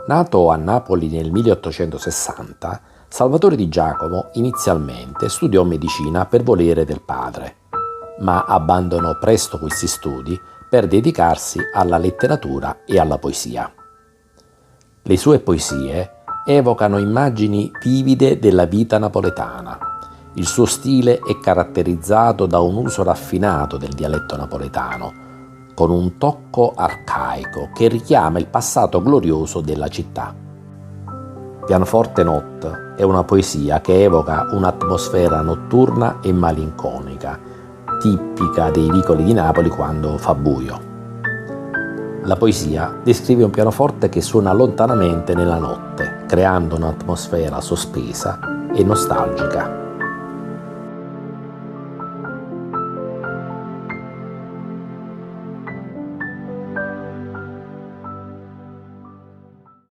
Nato a Napoli nel 1860, Salvatore Di Giacomo inizialmente studiò medicina per volere del padre, ma abbandonò presto questi studi per dedicarsi alla letteratura e alla poesia. Le sue poesie evocano immagini vivide della vita napoletana. Il suo stile è caratterizzato da un uso raffinato del dialetto napoletano, con un tocco arcaico che richiama il passato glorioso della città. Pianoforte Notte è una poesia che evoca un'atmosfera notturna e malinconica, tipica dei vicoli di Napoli quando fa buio. La poesia descrive un pianoforte che suona lontanamente nella notte, creando un'atmosfera sospesa e nostalgica.